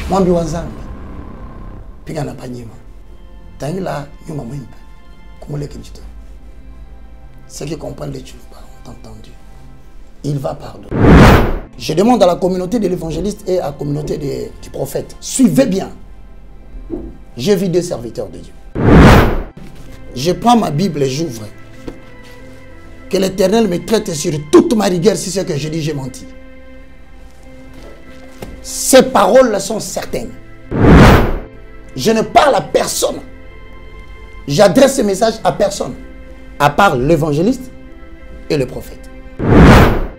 Mwambi wanzambi. Pinga na panyima. Tangila nyuma mwimpe. Kumule kinjito. Ceux qui comprennent les Tchouba ont entendu. Il va pardonner. Je demande à la communauté de l'évangéliste et à la communauté du prophète. Suivez bien. J'ai vu deux serviteurs de Dieu. Je prends ma Bible et j'ouvre. Que l'Éternel me traite sur toute ma rigueur si c'est que je dis j'ai menti. Ces paroles sont certaines. Je ne parle à personne. J'adresse ce message à personne. À part l'évangéliste et le prophète.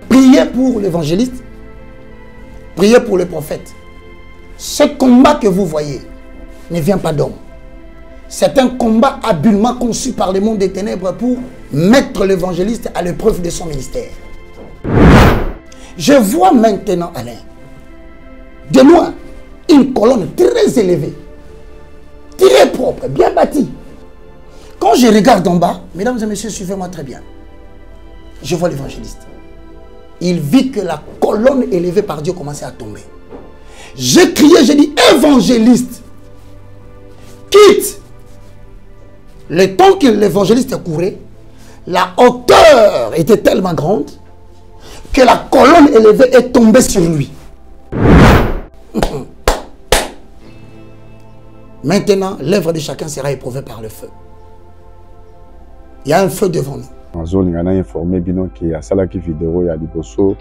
Priez pour l'évangéliste. Priez pour le prophète. Ce combat que vous voyez ne vient pas d'homme. C'est un combat habilement conçu par le monde des ténèbres pour mettre l'évangéliste à l'épreuve de son ministère. Je vois maintenant, Alain, de loin, une colonne très élevée, très propre, bien bâtie. Quand je regarde en bas, mesdames et messieurs, suivez-moi très bien. Je vois l'évangéliste. Il vit que la colonne élevée par Dieu commençait à tomber. J'ai crié, j'ai dit, évangéliste, quitte. Le temps que l'évangéliste courait, la hauteur était tellement grande que la colonne élevée est tombée sur lui. Maintenant, l'œuvre de chacun sera éprouvée par le feu. Il y a un feu devant nous. En zone, on a informé Bino qui a salaki vidéo, il y a Liboso,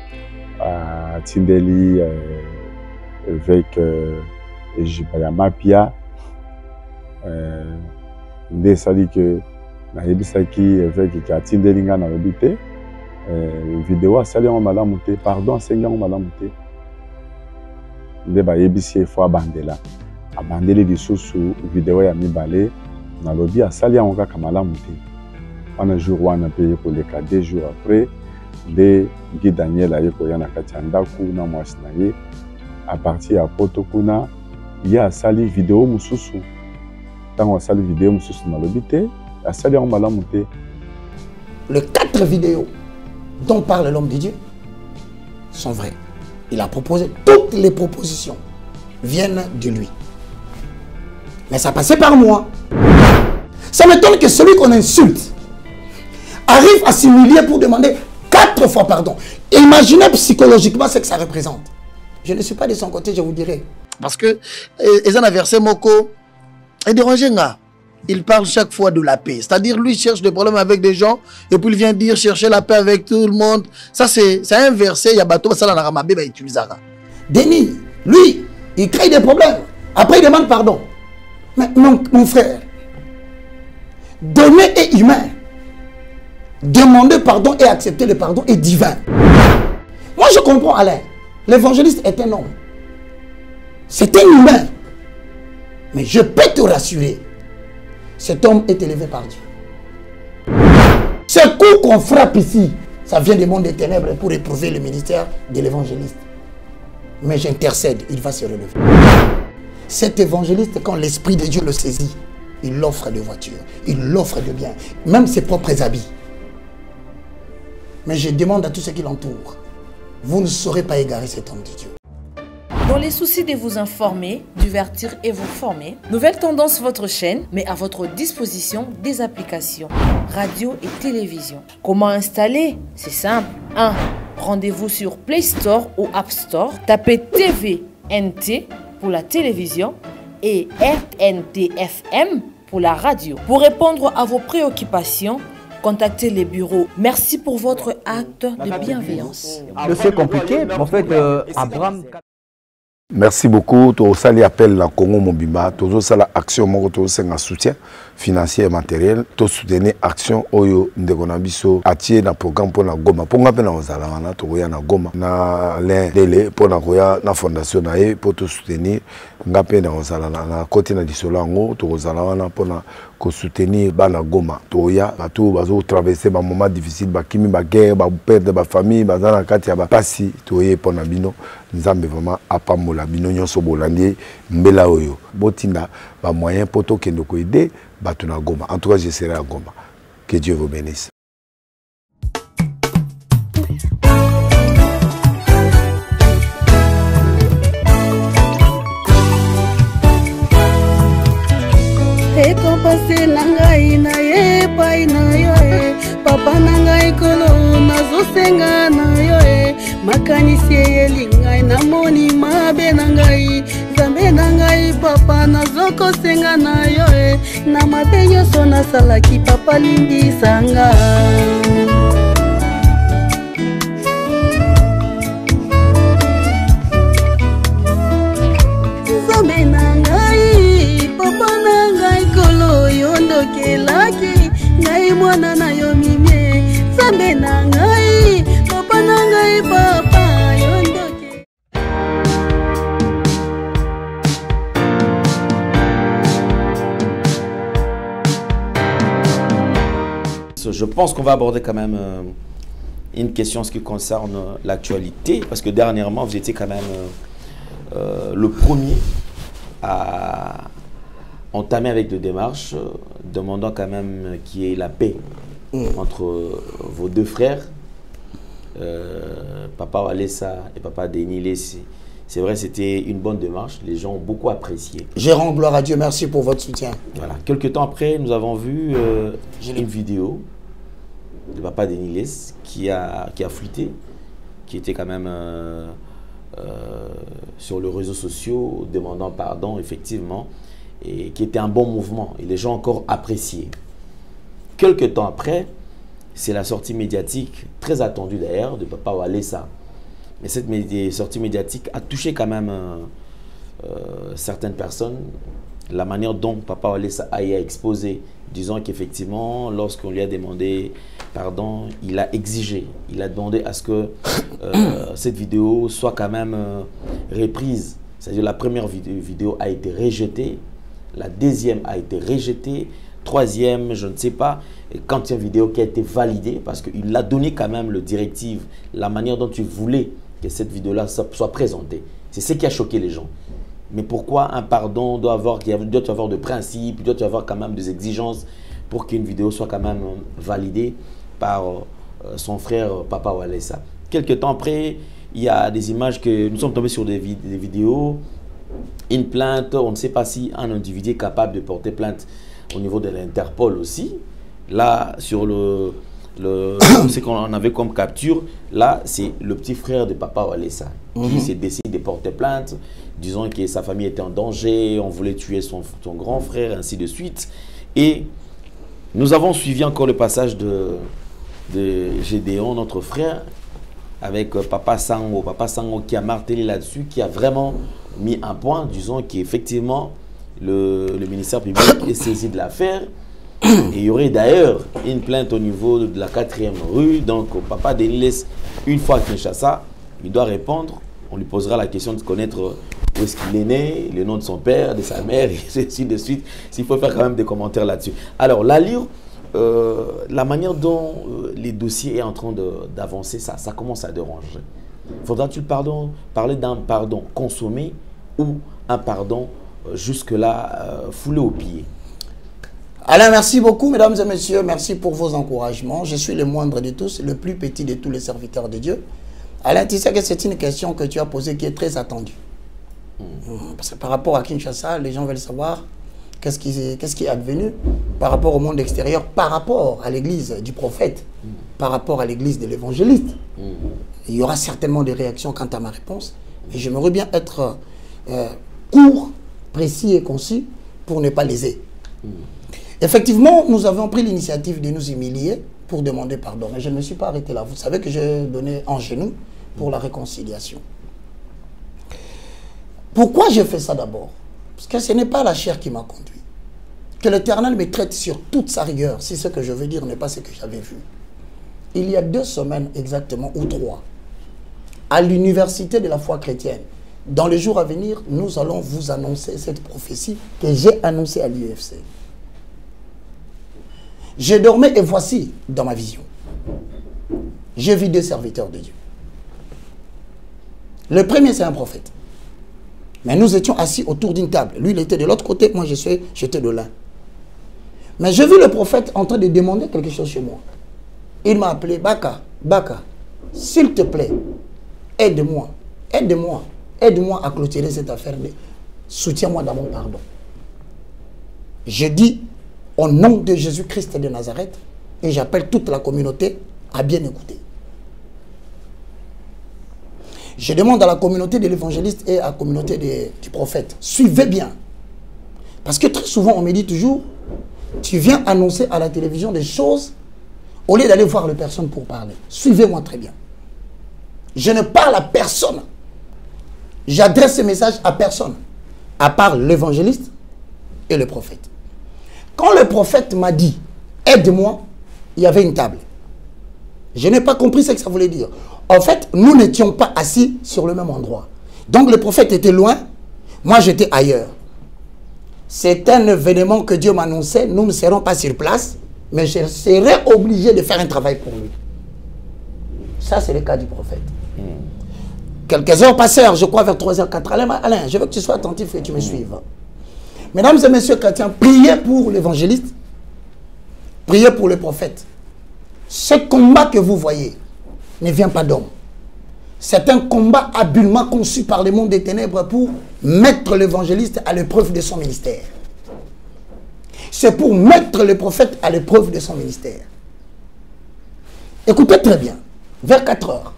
à Tindeli, avec Jibaya Pia. Nde sali que na yebisaki avec qui a Tindeli nga na lobité. Vidéo sali on malamu te, pardon, senga on malamu te. Nde ba yebisi fois bandela. Abandeli lisusu vidéo ya mibale na lobi asali on ka malamu te. On a jour wana payé pour les cas 2 jours après de Guy Daniel a yeko yana kachandaku na mwasinaye à partir à Potokuna il y a sali vidéo mususu tant on sali vidéo mususu na lobité a sali on malamuté. Les 4 vidéos dont parle l'homme de Dieu sont vraies. Il a proposé, toutes les propositions viennent de lui. Mais ça passait par moi. Ça m'étonne que celui qu'on insulte arrive à s'humilier pour demander 4 fois pardon. Imaginez psychologiquement ce que ça représente. Je ne suis pas de son côté, je vous dirai. Parce que, ils ont un verset Moko, et dérangé, il parle chaque fois de la paix. C'est-à-dire, lui, il cherche des problèmes avec des gens, et puis il vient dire chercher la paix avec tout le monde. Ça, c'est un verset, il y a bateau, ça, la ramabé, il utilisera. Denis, lui, il crée des problèmes. Après, il demande pardon. Mais mon frère, donner est humain. Demander pardon et accepter le pardon est divin. Moi, je comprends Alain. L'évangéliste est un homme. C'est un humain. Mais je peux te rassurer. Cet homme est élevé par Dieu. Ce coup qu'on frappe ici, ça vient du monde des ténèbres pour éprouver le ministère de l'évangéliste. Mais j'intercède, il va se relever. Cet évangéliste, quand l'Esprit de Dieu le saisit, il offre des voitures, il offre des biens, même ses propres habits. Mais je demande à tous ceux qui l'entourent, vous ne saurez pas égarer cet homme de Dieu. Dans les soucis de vous informer, divertir et vous former, Nouvelle Tendance, votre chaîne, met à votre disposition des applications, radio et télévision. Comment installer? C'est simple. 1. Rendez-vous sur Play Store ou App Store. Tapez TVNT pour la télévision et RNTFM pour la radio. Pour répondre à vos préoccupations, contactez les bureaux. Merci pour votre acte de bienveillance. C'est compliqué, en fait, Abraham... Merci beaucoup. Tout ça appelle la Congo Mobimba. Tout ça l'action, tout ça un soutien financier et matériel. Tout soutenir action oyo ndekonabiso atie na programme pour la Goma. Pour nga pena ozala wana to ya na Goma na l'un délai pour na koya na fondation na e pour tout soutenir nga pena ozala na côté na disolango to ozala wana pour na ko soutenir bana Goma to ya bato bazo traverser ba moment difficile ba kimi ba guerre ba perdre ba famille ba na kati ya ba pasi to ye pour na bino nzambe vraiment apambola bino nyonso bolandi mbela oyo botinda ba moyen pour to kendo ko aider bato na Goma. En tout cas, je serai à Goma. Que Dieu vous bénisse. kosenga na yo na mabe nyonso nasalaki papa lindisanga nzambe na ngai papa na ngai kolo yo ndokelaki ngai mwana na yo mimie nzambe na ngai papa na ngai papa yo ndokelaki. Je pense qu'on va aborder quand même une question en ce qui concerne l'actualité, parce que dernièrement, vous étiez quand même le premier à entamer avec des démarches, demandant quand même qu'il y ait la paix entre vos deux frères, Papa Walesa et Papa Denis Lessé. C'est vrai, c'était une bonne démarche, les gens ont beaucoup apprécié. Je rends gloire à Dieu, merci pour votre soutien. Voilà. Quelques temps après, nous avons vu une vidéo de Papa Denis Lessé qui a fuité, qui était quand même sur les réseaux sociaux demandant pardon, effectivement, et qui était un bon mouvement, et les gens ont encore apprécié. Quelques temps après, c'est la sortie médiatique, très attendue d'ailleurs, de Papa Walesa. Mais cette sortie médiatique a touché quand même certaines personnes. La manière dont Papa Walesa a exposé, disant qu'effectivement, lorsqu'on lui a demandé pardon, il a exigé, il a demandé à ce que cette vidéo soit quand même reprise. C'est-à-dire la première vidéo a été rejetée, la deuxième a été rejetée, troisième, je ne sais pas, et quand il y a une vidéo qui a été validée, parce qu'il a donné quand même le directive, la manière dont tu voulais que cette vidéo-là soit présentée. C'est ce qui a choqué les gens. Mais pourquoi un pardon doit avoir de principes, doit y avoir quand même des exigences pour qu'une vidéo soit quand même validée par son frère Papa Walesa. Quelques temps après, il y a des images que nous sommes tombés sur des vidéos, une plainte, on ne sait pas si un individu est capable de porter plainte au niveau de l'Interpol aussi. Là, sur ce qu'on avait comme capture, là, c'est le petit frère de Papa Walesa qui s'est décidé de porter plainte, disant que sa famille était en danger, on voulait tuer son grand frère, ainsi de suite. Et nous avons suivi encore le passage de Gédéon, notre frère, avec Papa Sango qui a martelé là-dessus, qui a vraiment mis un point, disons qu'effectivement, le ministère public est saisi de l'affaire. Et il y aurait d'ailleurs une plainte au niveau de la 4e rue. Donc, Papa Denis Lessé, une fois à Kinshasa, il doit répondre. On lui posera la question de connaître où est-ce qu'il est né, le nom de son père, de sa mère, et ainsi de suite. S'il faut faire quand même des commentaires là-dessus. Alors, l'allure, la manière dont les dossiers est en train d'avancer, ça commence à déranger. Faudra-t-il parler d'un pardon consommé ou un pardon jusque-là foulé au pied? Alain, merci beaucoup, mesdames et messieurs. Merci pour vos encouragements. Je suis le moindre de tous, le plus petit de tous les serviteurs de Dieu. Alain, tu sais que c'est une question que tu as posée qui est très attendue. Parce que par rapport à Kinshasa, les gens veulent savoir qu'est-ce qui est advenu par rapport au monde extérieur, par rapport à l'église du prophète, par rapport à l'église de l'évangéliste. Il y aura certainement des réactions quant à ma réponse. Et j'aimerais bien être court, précis et concis pour ne pas léser. Effectivement, nous avons pris l'initiative de nous humilier pour demander pardon. Mais je ne me suis pas arrêté là. Vous savez que j'ai donné en genou pour la réconciliation. Pourquoi j'ai fait ça d'abord? Parce que ce n'est pas la chair qui m'a conduit. Que l'Éternel me traite sur toute sa rigueur, si ce que je veux dire n'est pas ce que j'avais vu. Il y a 2 semaines exactement, ou 3, à l'université de la foi chrétienne, dans les jours à venir, nous allons vous annoncer cette prophétie que j'ai annoncée à l'UFC. Je dormais et voici dans ma vision. J'ai vu 2 serviteurs de Dieu. Le premier, c'est un prophète. Mais nous étions assis autour d'une table. Lui, il était de l'autre côté, moi, j'étais de là. Mais j'ai vu le prophète en train de demander quelque chose chez moi. Il m'a appelé, Baka, s'il te plaît, aide-moi, aide-moi à clôturer cette affaire. Soutiens-moi dans mon pardon. Je dis, au nom de Jésus-Christ de Nazareth, et j'appelle toute la communauté à bien écouter. Je demande à la communauté de l'évangéliste et à la communauté du prophète, suivez bien. Parce que très souvent, on me dit toujours, tu viens annoncer à la télévision des choses au lieu d'aller voir les personnes pour parler. Suivez-moi très bien. Je ne parle à personne. J'adresse ce message à personne, à part l'évangéliste et le prophète. Quand le prophète m'a dit, aide-moi, il y avait une table. Je n'ai pas compris ce que ça voulait dire. En fait, nous n'étions pas assis sur le même endroit. Donc le prophète était loin, moi j'étais ailleurs. C'est un événement que Dieu m'annonçait, nous ne serons pas sur place, mais je serai obligé de faire un travail pour lui. Ça, c'est le cas du prophète. Quelques heures passèrent, je crois vers 3h, 4h. Alain, je veux que tu sois attentif et que tu me suives. Mesdames et messieurs chrétiens, priez pour l'évangéliste, priez pour le prophète. Ce combat que vous voyez ne vient pas d'homme. C'est un combat habilement conçu par le monde des ténèbres pour mettre l'évangéliste à l'épreuve de son ministère. C'est pour mettre le prophète à l'épreuve de son ministère. Écoutez très bien, vers 4 heures,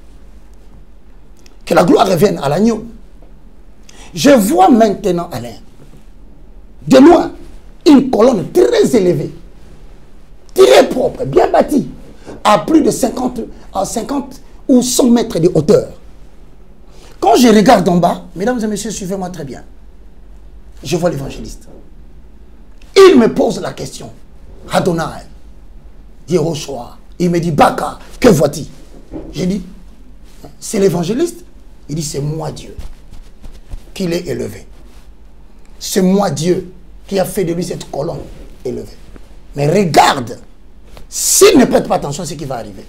que la gloire revienne à l'agneau. Je vois maintenant, Alain, de loin, une colonne très élevée, très propre, bien bâtie, à plus de 50 ou 100 mètres de hauteur. Quand je regarde en bas, mesdames et messieurs, suivez-moi très bien, je vois l'évangéliste. Il me pose la question, Adonai, Yehoshua, il me dit, Baka, que vois-tu? J'ai dit, c'est l'évangéliste. Il dit, c'est moi Dieu qui l'ai élevé. C'est moi Dieu qui a fait de lui cette colonne élevée. Mais regarde, s'il ne prête pas attention à ce qui va arriver.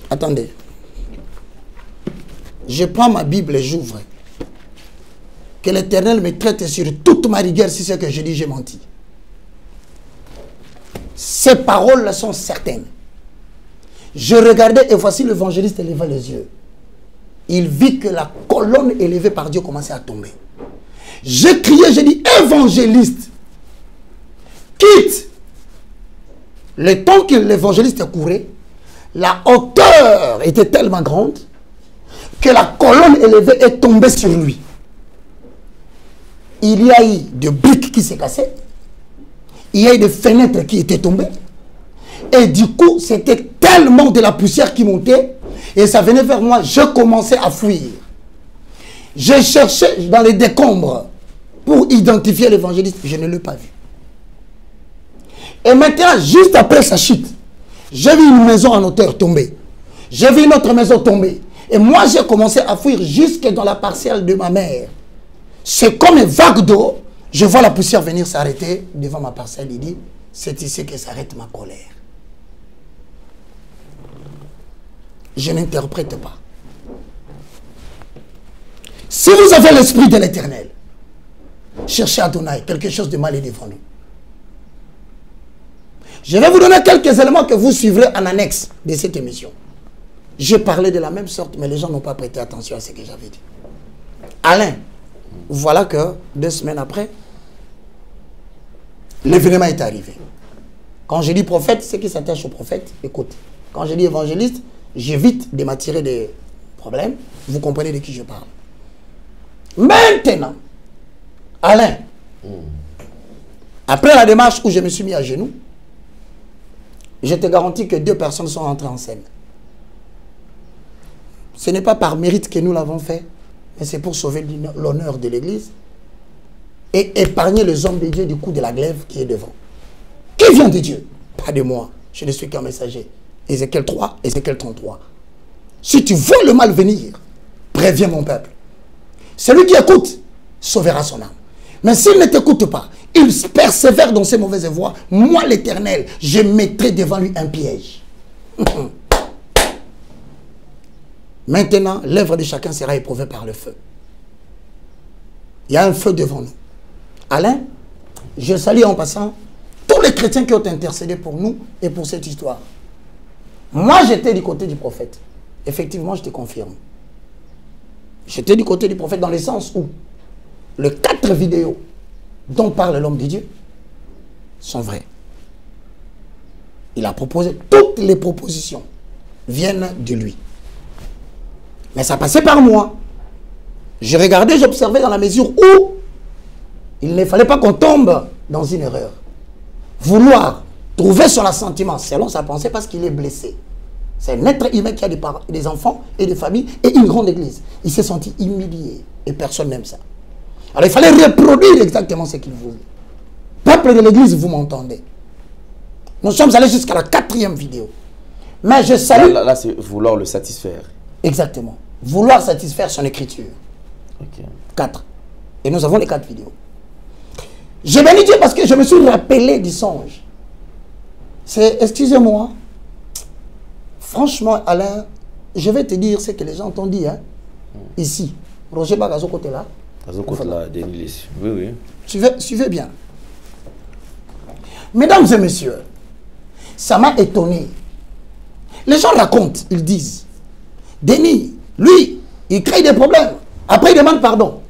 Attendez. Je prends ma Bible et j'ouvre. Que l'Éternel me traite sur toute ma rigueur si ce que je dis, j'ai menti. Ces paroles sont certaines. Je regardais et voici l'évangéliste éleva les yeux. Il vit que la colonne élevée par Dieu commençait à tomber. J'ai crié, j'ai dit, évangéliste, quitte. Le temps que l'évangéliste courait, la hauteur était tellement grande que la colonne élevée est tombée sur lui. Il y a eu des briques qui s'est cassées, il y a eu des fenêtres qui étaient tombées, et du coup, c'était tellement de la poussière qui montait, et ça venait vers moi, je commençais à fuir. Je cherchais dans les décombres pour identifier l'évangéliste, je ne l'ai pas vu. Et maintenant, juste après sa chute, j'ai vu une maison en hauteur tomber. J'ai vu une autre maison tomber. Et moi, j'ai commencé à fuir jusque dans la parcelle de ma mère. C'est comme une vague d'eau. Je vois la poussière venir s'arrêter devant ma parcelle. Il dit, c'est ici que s'arrête ma colère. Je n'interprète pas. Si vous avez l'esprit de l'Éternel, cherchez Adonai, quelque chose de mal est devant nous. Je vais vous donner quelques éléments que vous suivrez en annexe de cette émission. J'ai parlé de la même sorte, mais les gens n'ont pas prêté attention à ce que j'avais dit. Alain, voilà que 2 semaines après, l'événement est arrivé. Quand je dis prophète, c'est qui s'attache au prophète, écoute. Quand je dis évangéliste, j'évite de m'attirer des problèmes. Vous comprenez de qui je parle. Maintenant, Alain, après la démarche où je me suis mis à genoux, je te garantis que 2 personnes sont entrées en scène. Ce n'est pas par mérite que nous l'avons fait, mais c'est pour sauver l'honneur de l'Église et épargner les hommes de Dieu du coup de la glaive qui est devant. Qui vient de Dieu? Pas de moi. Je ne suis qu'un messager. Ézéchiel 3, Ézéchiel 33. Si tu vois le mal venir, préviens mon peuple. Celui qui écoute sauvera son âme. Mais s'il ne t'écoute pas, il persévère dans ses mauvaises voies. Moi, l'Éternel, je mettrai devant lui un piège. Maintenant, l'œuvre de chacun sera éprouvée par le feu. Il y a un feu devant nous. Alain, je salue en passant tous les chrétiens qui ont intercédé pour nous et pour cette histoire. Moi, j'étais du côté du prophète. Effectivement, je te confirme. J'étais du côté du prophète dans le sens où les 4 vidéos dont parle l'homme de Dieu sont vraies. Il a proposé, toutes les propositions viennent de lui. Mais ça passait par moi. Je regardais, j'observais dans la mesure où Il ne fallait pas qu'on tombe dans une erreur. Vouloir trouver son assentiment selon sa pensée parce qu'il est blessé. C'est un être humain qui a des enfants et des familles et une grande église. Il s'est senti humilié et personne n'aime ça. Alors il fallait reproduire exactement ce qu'il voulait. Peuple de l'église, vous m'entendez? Nous sommes allés jusqu'à la 4e vidéo. Mais je salue... Là c'est vouloir le satisfaire. Exactement. Vouloir satisfaire son écriture. Ok. 4. Et nous avons les 4 vidéos. Je bénis Dieu parce que je me suis rappelé du songe. C'est, excusez-moi, franchement, Alain, je vais te dire ce que les gens t'ont dit, hein, ici. Roger Bagazo côté là. Côté là, Denis. Oui, oui. Suivez bien. Mesdames et messieurs, ça m'a étonné. Les gens racontent, ils disent, Denis, lui, il crée des problèmes. Après, il demande pardon.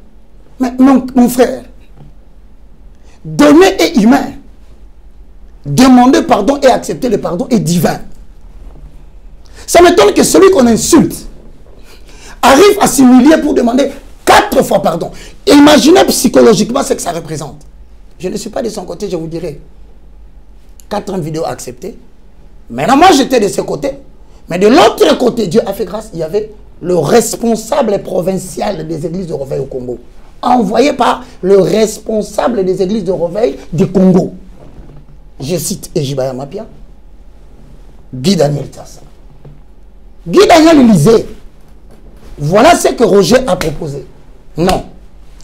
Mais mon frère, donner est humain. Demander pardon et accepter le pardon est divin. Ça m'étonne que celui qu'on insulte arrive à s'humilier pour demander 4 fois pardon. Imaginez psychologiquement ce que ça représente. Je ne suis pas de son côté, je vous dirai. 4 vidéos acceptées. Maintenant, moi, j'étais de ce côté. Mais de l'autre côté, Dieu a fait grâce. Il y avait le responsable provincial des églises de Réveil au Congo. Envoyé par le responsable des églises de Réveil du Congo. Je cite Ejibaya Mapia. Guy Daniel Tassa. Guy Daniel lisait. Voilà ce que Roger a proposé. Non.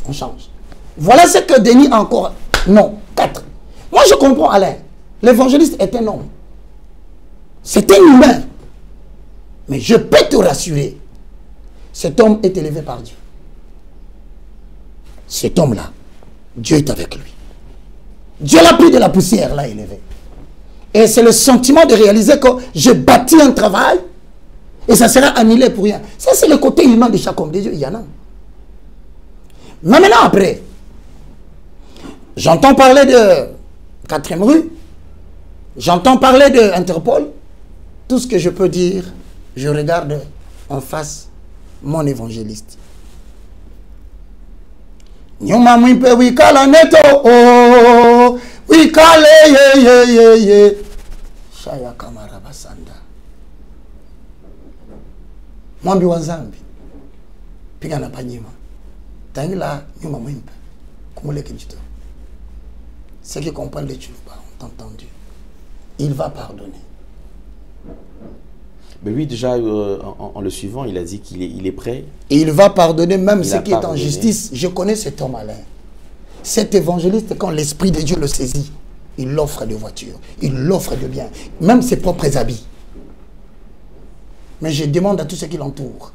On change. Voilà ce que Denis a encore. Non. 4. Moi, je comprends Alain. L'évangéliste est un homme. C'est un humain. Mais je peux te rassurer. Cet homme est élevé par Dieu. Cet homme-là, Dieu est avec lui. Dieu l'a pris de la poussière, l'a élevé. Et c'est le sentiment de réaliser que j'ai bâti un travail et ça sera annulé pour rien. Ça, c'est le côté humain de chaque homme de Dieu. Il y en a. Mais maintenant, après, j'entends parler de 4e rue, j'entends parler de Interpol. Tout ce que je peux dire, je regarde en face mon évangéliste. Nyuma mwimpe wikala neto oh wikale ye Shaya Kamara Basanda Mwambi wa Nzambi piga na panyima tangila nyuma mwimpe kumule kinjito. Ceux qui comprennent les Tchouba ont entendu. Il va pardonner. Mais lui, déjà, en le suivant, il a dit qu'il est prêt. Et il va pardonner même ce qui est en justice. Je connais cet homme Alain. Cet évangéliste, quand l'Esprit de Dieu le saisit, il offre des voitures, il offre des biens, même ses propres habits. Mais je demande à tous ceux qui l'entourent,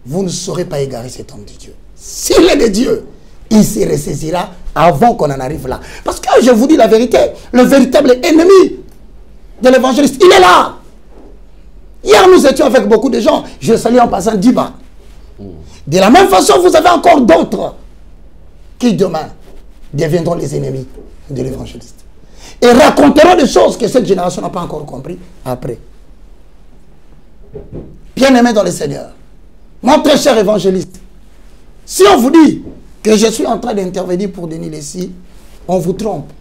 vous ne saurez pas égarer cet homme de Dieu. S'il est de Dieu, il se ressaisira avant qu'on en arrive là. Parce que je vous dis la vérité, le véritable ennemi de l'évangéliste, il est là. Hier, nous étions avec beaucoup de gens. Je salue en passant Diba. De la même façon, vous avez encore d'autres qui, demain, deviendront les ennemis de l'évangéliste. Et raconteront des choses que cette génération n'a pas encore compris après. Bien-aimé dans le Seigneur, mon très cher évangéliste, si on vous dit que je suis en train d'intervenir pour Denis Lessi, on vous trompe.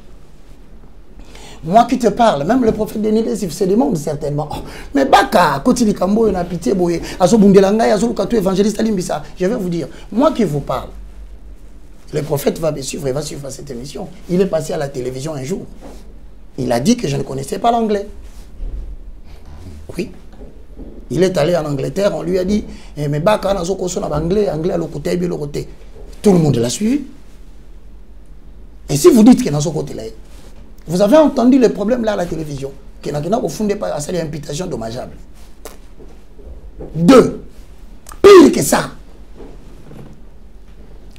Moi qui te parle, même le prophète Denis Lessi se demande certainement, oh, mais Baka, Kotili Kambo, il a pitié, Boye, Azobundelanga, Azolukatou, évangéliste Alimbisa. Je vais vous dire, moi qui vous parle, le prophète va me suivre, il va suivre cette émission. Il est passé à la télévision un jour. Il a dit que je ne connaissais pas l'anglais. Oui. Il est allé en Angleterre, on lui a dit, mais Baka, Nazokoso, anglais, anglais, Lokote, Bilokote. Tout le monde l'a suivi. Et si vous dites que Nazokote là, vous avez entendu le problème là à la télévision, que n'a au fond pas à cette imputation dommageable. 2. Pire que ça.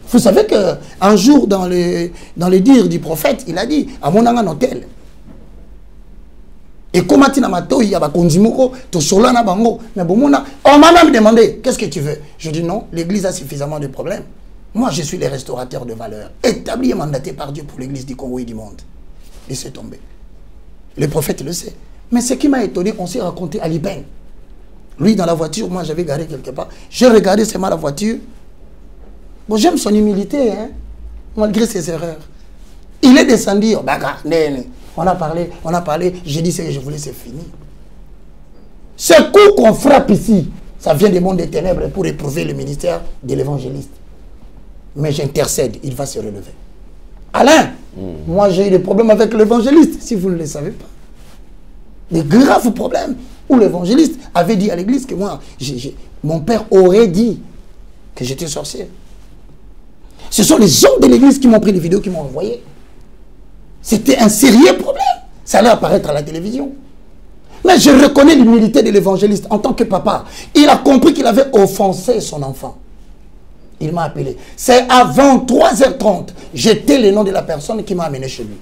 Vous savez qu'un jour, dans les dires du prophète, il a dit, à mon hôtel. Et comment tu n'as il y a Kondimoko, tu sola na bango. Mais bon, on m'a même demandé, qu'est-ce que tu veux? Je dis non, l'église a suffisamment de problèmes. Moi, je suis le restaurateur de valeurs, établi et mandaté par Dieu pour l'église du Congo et du monde. Laissez tomber. Le prophète le sait. Mais ce qui m'a étonné, on s'est raconté à Liben. Lui, dans la voiture, moi, j'avais garé quelque part. J'ai regardé seulement la voiture. Bon, j'aime son humilité, hein, malgré ses erreurs. Il est descendu. On a parlé, j'ai dit ce que je voulais, c'est fini. Ce coup qu'on frappe ici, ça vient du monde des ténèbres pour éprouver le ministère de l'évangéliste. Mais j'intercède, il va se relever. Alain, moi j'ai eu des problèmes avec l'évangéliste, si vous ne le savez pas. Des graves problèmes où l'évangéliste avait dit à l'église que moi, mon père aurait dit que j'étais sorcier. Ce sont les hommes de l'église qui m'ont pris les vidéos, qui m'ont envoyé. C'était un sérieux problème. Ça allait apparaître à la télévision. Mais je reconnais l'humilité de l'évangéliste en tant que papa. Il a compris qu'il avait offensé son enfant. Il m'a appelé. C'est avant 3h30. J'étais le nom de la personne qui m'a amené chez lui.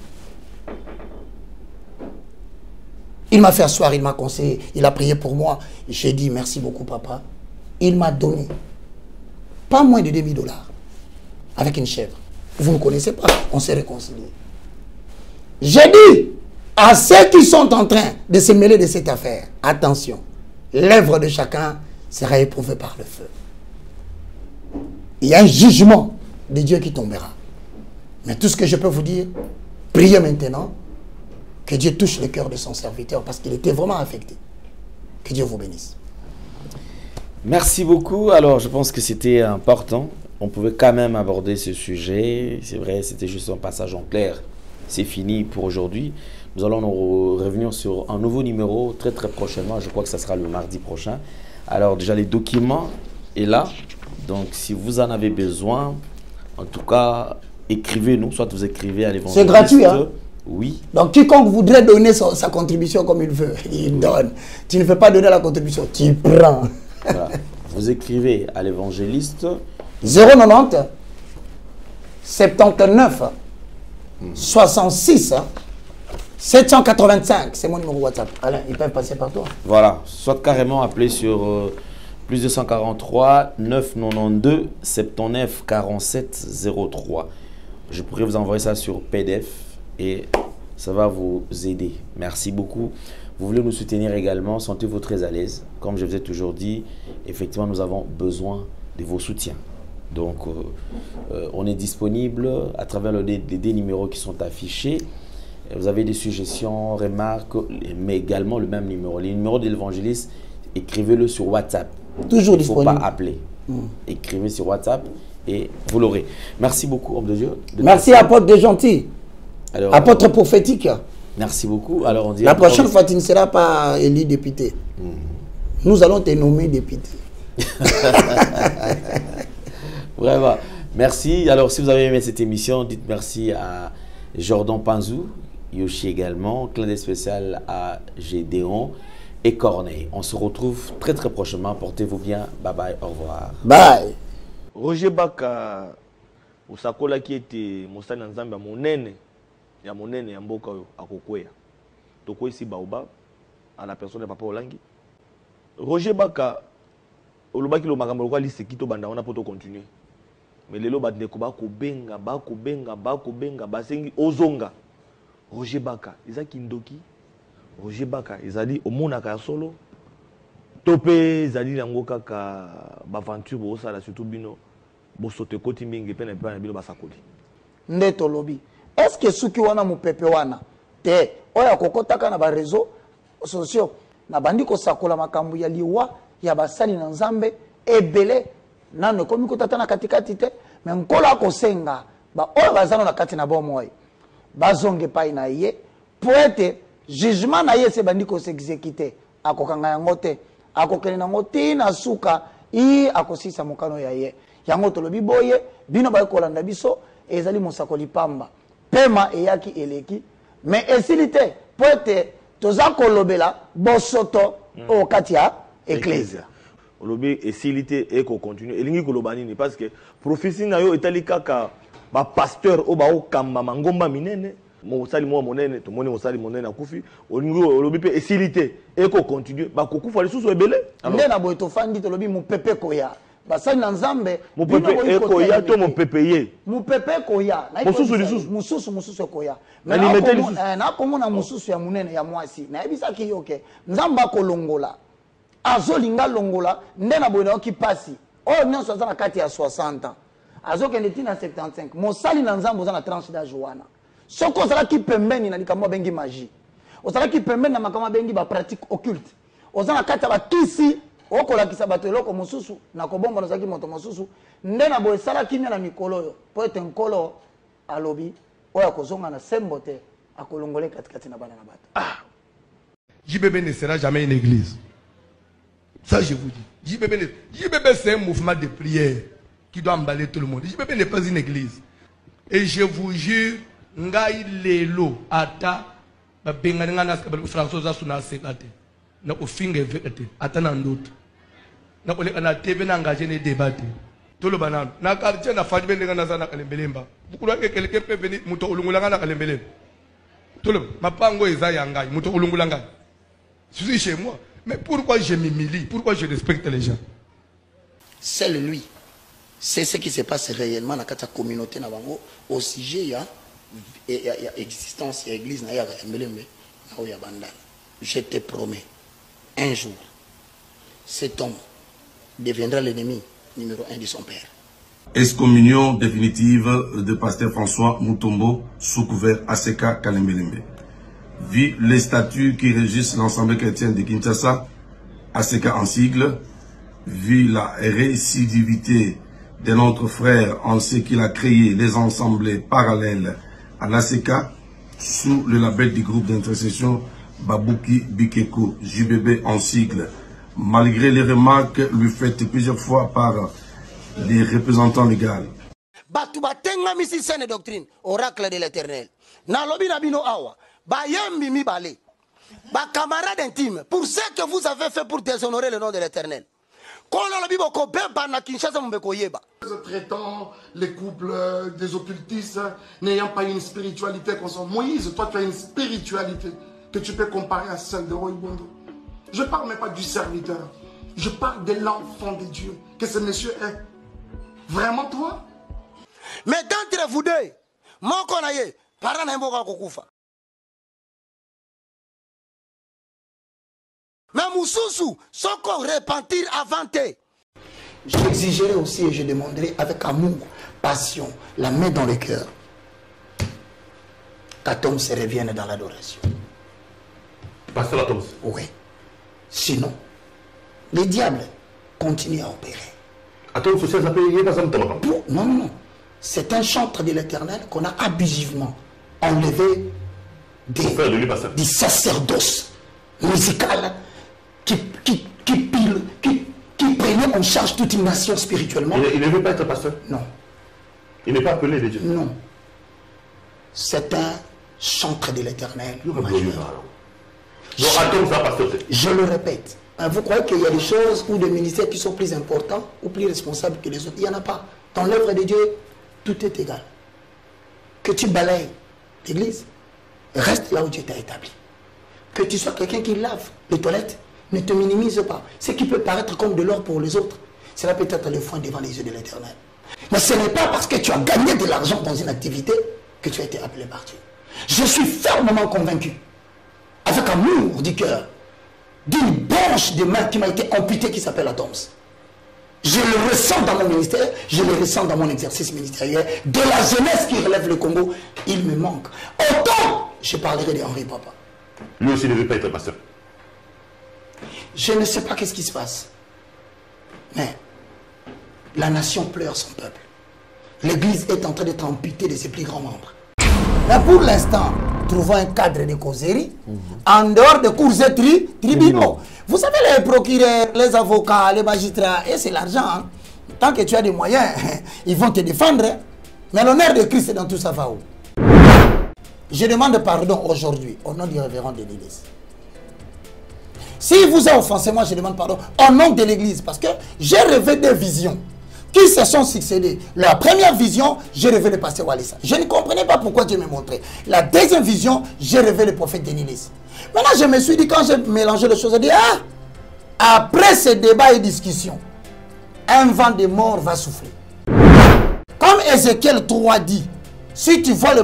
Il m'a fait asseoir, il m'a conseillé, il a prié pour moi. J'ai dit merci beaucoup papa. Il m'a donné pas moins de $2000 avec une chèvre. Vous ne connaissez pas, on s'est réconciliés. J'ai dit à ceux qui sont en train de se mêler de cette affaire, attention, l'œuvre de chacun sera éprouvée par le feu. Il y a un jugement de Dieu qui tombera. Mais tout ce que je peux vous dire, priez maintenant que Dieu touche le cœur de son serviteur parce qu'il était vraiment affecté. Que Dieu vous bénisse. Merci beaucoup. Alors, je pense que c'était important. On pouvait quand même aborder ce sujet. C'est vrai, c'était juste un passage en clair. C'est fini pour aujourd'hui. Nous allons nous revenir sur un nouveau numéro très prochainement. Je crois que ça sera le mardi prochain. Alors, déjà, les documents est là. Donc, si vous en avez besoin, en tout cas, écrivez-nous. Soit vous écrivez à l'évangéliste. C'est gratuit, hein? Oui. Donc, quiconque voudrait donner sa contribution comme il veut, il donne. Tu ne veux pas donner la contribution, tu prends. Voilà. Vous écrivez à l'évangéliste. 090 79 66 785. C'est mon numéro WhatsApp. Alain, ils peuvent passer par toi. Voilà. Soit carrément appelé sur plus 243 992 79 47 03. Je pourrais vous envoyer ça sur PDF et ça va vous aider. Merci beaucoup. Vous voulez nous soutenir également, sentez-vous très à l'aise. Comme je vous ai toujours dit, effectivement, nous avons besoin de vos soutiens. Donc, on est disponible à travers les deux numéros qui sont affichés. Vous avez des suggestions, remarques, mais également le même numéro. Les numéros de l'évangéliste, écrivez-le sur WhatsApp. Toujours Il disponible. ne faut pas appeler. Écrivez sur WhatsApp et vous l'aurez. Merci beaucoup, homme de Dieu. Merci, apôtre de gentil. Alors, apôtre prophétique. Merci beaucoup. Alors, on dit la prochaine fois, tu ne seras pas élu député. Nous allons te nommer député. Vraiment. Merci. Alors, si vous avez aimé cette émission, dites merci à Jordan Panzou, Yoshi également, clin d'œil spécial à Gédéon et Corneille. On se retrouve très prochainement. Portez-vous bien. Bye bye. Au revoir. Bye. Roger Baka, Usakola qui était Moussana Nzamba, mon nene ya mboka oyo akokwea toko ici baobab à la personne de papa Olangi. Roger Baka olobaki lo makambo kwa liste kito banda on a poto continuer mais lelo ba ndeko bako benga basengi ozonga Roger Baka ezaki ndoki Roger Baka ezali omona ka solo topé ezali nango kaka ba aventure bo sala surtout bino bo sote koti mingi pe na bino basakoli ndeto lobi. Est-ce que ceux qui wana mupepe wana te oya kokotaka na ba réseaux sociaux na bandi ko sakola makambu ya liwa ya basali na nzambe ebele nano komi kotata na katikati te mais nkola ko senga ba oya bazano na kati na bomoy bazonge pai na ye poete jugement na ye se bandi ko s'exécuter akokanga yango te akokene na ngoti na suka i akosisa mokano ya ye yango tolobi boye bino ba kolanda biso ezali mosakoli pamba pema eyaki eleki mais esilite poete toza kolobela bosoto o katia ecclesia olobi esilite eko continue elingi koloba nini parce que prophétie na yo etali kaka ba pasteur o ba okamba mangomba minene mosali mo monene to moni mosali monene akufi olingi olobi pe esilite eko continue ba kokufa lisusu ebele nde na boye tofandi tolobi mupepe koya basali na nzambe mupepe ekoya to mupepe ye mupepe koya mususu koya na komona mususu ya munene ya mwasi na ebisaki yoke nzambe akolongola azolinga longola nde na boye nayoki pasi oyo nyonso aza na kati ya 60 ans azokende ntina 75 mosali na nzambe oza na tranche d'âge wana Ce qu'on sera qui permet ni na bengi magie. On sera qui permet na makama bengi ba pratique occulte. On sera kata ba kisi okola kisa bato eloko mosusu na kobomba na zaki moto mosusu nde na boye sala kimia na mikolo yo po ete nkolo alobi oya kozonga na sembote akolongole katikati na bana na bato. Ah. JBB ne sera jamais une église. Ça je vous dis. JBB c'est un mouvement de prière qui doit emballer tout le monde. JBB n'est pas une église. Et je vous jure, ngai lelo ata ba benga na François suna sekate. Na ofinga vekate ata na ndoto. Na koleka na TV na engagé ne débat. Tout le banane. Na quartier na fadi benga na sana kalembelemba. Bukulu ke quelqu'un peut venir muto ulungulanga na kalembelemba. Tout le mapango eza yangai muto ulungulanga. Je suis chez moi. Mais pourquoi je m'humilie? Pourquoi je respecte les gens? C'est lui. C'est ce qui se passe réellement dans la communauté au sujet il y a existence, il y a église, il y a bandana. Je te promets, un jour, cet homme deviendra l'ennemi numéro 1 de son père. Excommunion définitive de pasteur François Mutombo sous couvert ACK Kalembelembe. Vu les statuts qui régissent l'ensemble chrétien de Kinshasa, ACK en sigle, vu la récidivité de notre frère en ce qu'il a créé les ensembles parallèles à l'ACK sous le label du groupe d'intercession Babouki Bikeko, JBB en sigle, malgré les remarques lui faites plusieurs fois par les représentants légaux. Batubatenga misi sene doctrine, oracle de l'Éternel. Na lobi na bino awa, ba yembi mi bale, ba camarade intime, pour ce que vous avez fait pour déshonorer le nom de l'Éternel. Traitant les couples des occultistes n'ayant pas une spiritualité comme ça. Moïse, toi tu as une spiritualité que tu peux comparer à celle de Roybondo. Je ne parle même pas du serviteur. Je parle de l'enfant de Dieu que ce monsieur est. Vraiment toi? Mais d'entre vous deux, mon konaye, parent n'a pas kokufa. Mais Moussousou, sans qu'on repentir avant eux. J'exigerai aussi et je demanderai avec amour, passion, la main dans le cœur, qu'Atom se revienne dans l'adoration. Pasteur Atom? Oui. Sinon, les diables continuent à opérer. Atom, non, non, non. C'est un chantre de l'Éternel qu'on a abusivement enlevé du sacerdoce musical qui prenait en charge toute une nation spirituellement. Il ne veut pas être pasteur? Non. Il n'est pas appelé de Dieu? Non. C'est un chantre de l'Éternel. Je le répète. Vous croyez qu'il y a des choses ou des ministères qui sont plus importants ou plus responsables que les autres? Il n'y en a pas. Dans l'œuvre de Dieu, tout est égal. Que tu balayes l'église, reste là où Dieu t'a établi. Que tu sois quelqu'un qui lave les toilettes, ne te minimise pas. Ce qui peut paraître comme de l'or pour les autres, cela peut être le foin devant les yeux de l'Éternel. Mais ce n'est pas parce que tu as gagné de l'argent dans une activité que tu as été appelé par Dieu. Je suis fermement convaincu, avec amour du cœur, d'une branche de main qui m'a été amputée qui s'appelle Atoms. Je le ressens dans mon ministère, je le ressens dans mon exercice ministériel. De la jeunesse qui relève le Congo, il me manque. Autant, je parlerai d'Henri Papa. Lui aussi ne veut pas être pasteur. Je ne sais pas qu'est-ce qui se passe. Mais la nation pleure son peuple. L'Église est en train d'être amputée de ses plus grands membres. Mais pour l'instant, trouvons un cadre de causerie en dehors de cours et tribunaux. Vous savez, les procureurs, les avocats, les magistrats, et c'est l'argent. Hein. Tant que tu as des moyens, ils vont te défendre. Hein. Mais l'honneur de Christ dans tout ça va où? Je demande pardon aujourd'hui au nom du révérend de l'Église. Si vous avez offensé, moi je demande pardon au nom de l'Église parce que j'ai rêvé des visions qui se sont succédées. La première vision, j'ai rêvé le pasteur Walissa. Je ne comprenais pas pourquoi Dieu me montrait. La deuxième vision, j'ai rêvé le prophète Denilis. Maintenant, je me suis dit, quand j'ai mélangé les choses, je dis, ah, après ces débats et discussions, un vent de mort va souffler. Comme Ézéchiel 3 dit, si tu vois le